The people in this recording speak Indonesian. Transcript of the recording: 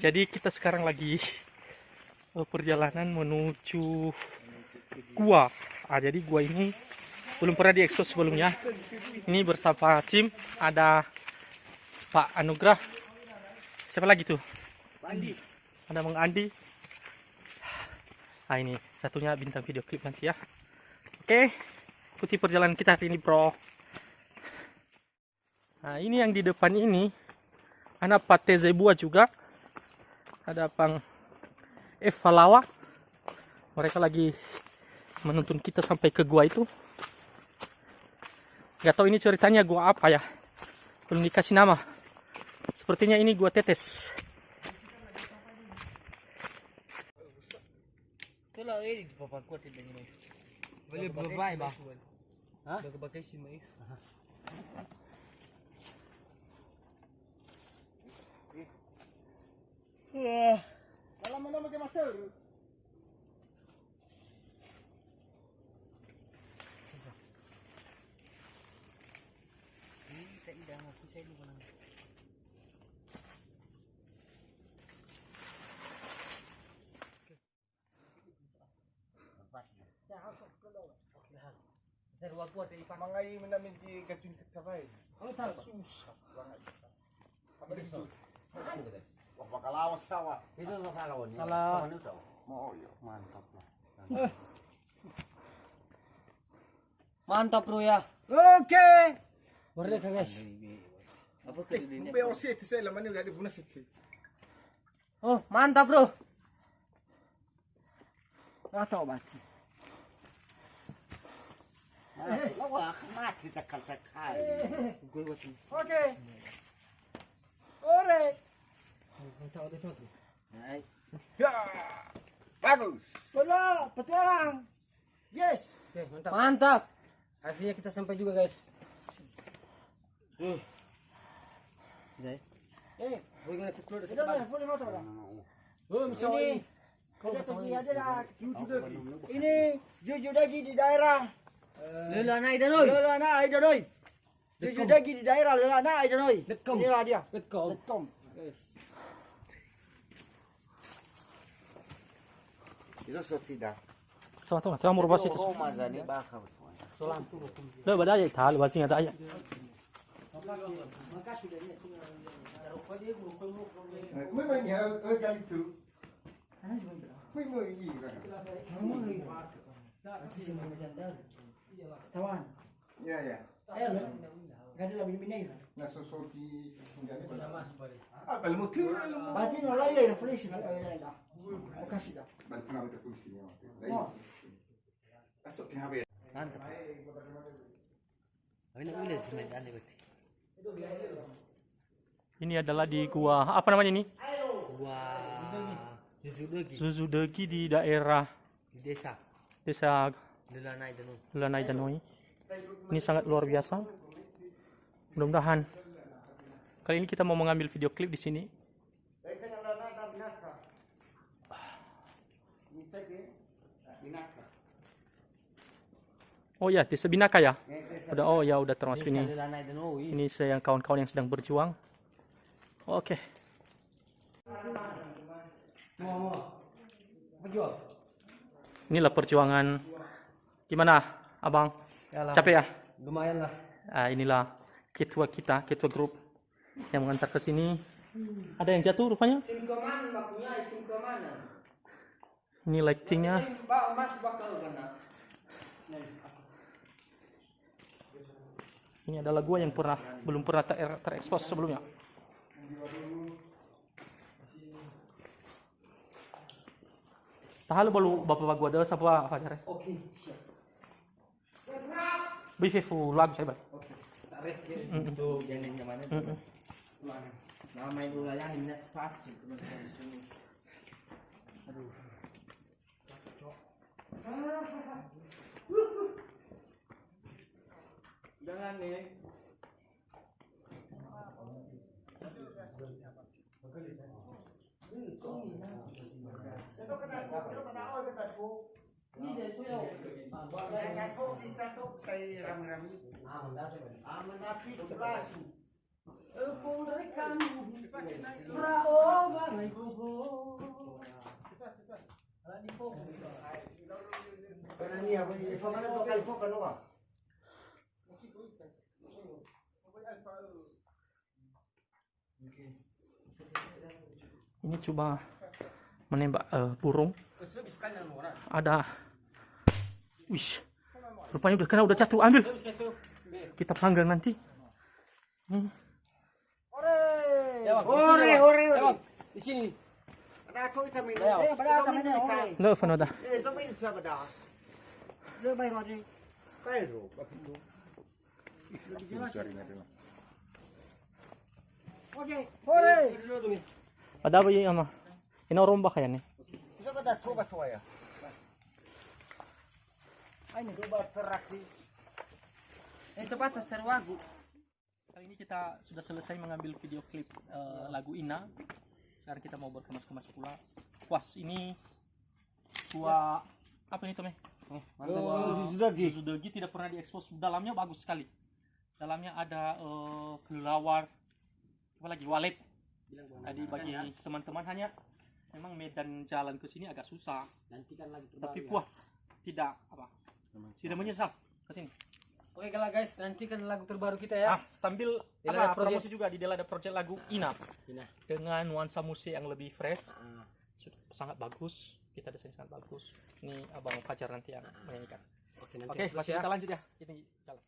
Jadi kita sekarang lagi perjalanan menuju gua. Jadi gua ini belum pernah diekspos sebelumnya. Ini bersama tim, ada Pak Anugrah. Siapa lagi tuh? Andi. Ada Bang Andi. Ini satunya bintang video klip nanti ya. Oke, ikuti perjalanan kita hari ini, bro. Ini yang di depan ini anak Pate Zebua juga. Ada Bang Evalawa. Mereka lagi menuntun kita sampai ke gua itu. Gak tahu ini ceritanya gua apa ya. Belum dikasih nama. Sepertinya ini gua Tetes. Itulah ini di papan kuat ini. Boleh berbay bah. Hah? Udah kepakai sih mai. Kalau mana macam mata? Ini saya dah ngaku saya dulu kan. Saya waktu ada ikan. Mangai menamin di kacun kecapay. Oh tak. Susah banget. Apa itu? Wah bakalawas sawa. Itu bakalawan. Salah. Mau yo. Mantap lah. Mantap bro ya. Oke. Merdeka guys. Apa ke ini? Be osit saya laman ni ada bunus itu. Oh mantap bro. Ah tahu baca. Wah, mati sekali. Gue buat ini. Oke. Ore. Tahu deh tuh. Naik. Ya. Bagus. Bola, petualang. Yes. Oke, mantap. Mantap. Akhirnya kita sampai juga, guys. Guys. We're gonna explore the city. Ini kita pergi aja dah. Ini jujur lagi di daerah Lelanai Danoi. Lelanai Danoi. Jujur lagi di daerah Lelanai Danoi. Dekom. Inilah dia. Dekom. Dekom. Itu sudah. Sama tuh, mau berbahasa itu. Roma zani bakal. Salam. Lo badaya tal, bahasa ada ayat. Memang ya, kali itu. Memang ini kan. Tawan. Ya ya. Gak ada lebih minai. Nasa sorti enggak ada. Al motivo Batin wala ile refresh na dah. Makasih dah. bal pernah kita polisi ya. Oh. Asok tinhabe. Mantap. Ini udah semen berarti. Ini adalah di gua, apa namanya ini? Wah. Zuzudegi. Zuzudegi di daerah Di desa. Desa Lelanai Danoi. Lelanai Danoi. Ini sangat luar biasa. Mudah-mudahan kali ini kita mau mengambil video klip di sini. Oh ya, Desa Binaka ya. Udah, oh ya udah termasuk ini. Lelanai Danoi. Ini saya kawan-kawan yang sedang berjuang. Oke. Berjuang. Inilah perjuangan. Gimana, Abang? Capek ya? Lumayan lah. Inilah ketua kita, ketua grup yang mengantar ke sini. Ada yang jatuh rupanya. Tim kemana nggak punya? Tim kemana? Ini lightingnya. Mas bakal kena. Ini adalah gua yang belum pernah terekspos sebelumnya. Tahalo balu bapak gua ada siapa aja. Oke, siap. Bifu lag saya. Oke. Tarik itu jangan yang mana tuh. Nah, main bola yang ini spasi teman-teman di sini. Aduh. Jangan nih. ya, informasi lokal info kan wah. Ini coba menembak burung. Ada, wih, rupanya udah kena, udah jatuh. Ambil, kita panggang nanti. Ore. Di sini. Ada aku kita minum. Pada kami ni ore. Nggak, Fanoda. Itu minum siapa dah? Le bayar ore. Kairo, begitu. Oke, ore. Ada apa ya ama? Ini orang kaya nih. Itu kada coba soya. Ini Coba teraksi. Itu patah serwagu. Kali ini kita sudah selesai mengambil video klip lagu Ina. Sekarang kita mau berkemas-kemas pula. Puas, ini gua apa ini Tome? Zuzudagi tidak pernah diekspos. Dalamnya bagus sekali. Dalamnya ada kelelawar, apa lagi, walet. Jadi bagi teman-teman hanya memang medan jalan ke sini agak susah. Nantikan lagi Tapi puas, tidak apa, tidak menyesal ke sini. Oke kalau guys, nantikan lagu terbaru kita ya. Sambil Dela ada promosi juga di Dela ada project lagu Ina Ina. dengan nuansa musik yang lebih fresh, sangat bagus. Kita desain sangat bagus. Ini Abang Fajar nanti yang menyanyikan. Oke, nanti Oke, upload ya. kita lanjut ya. Ini jalan.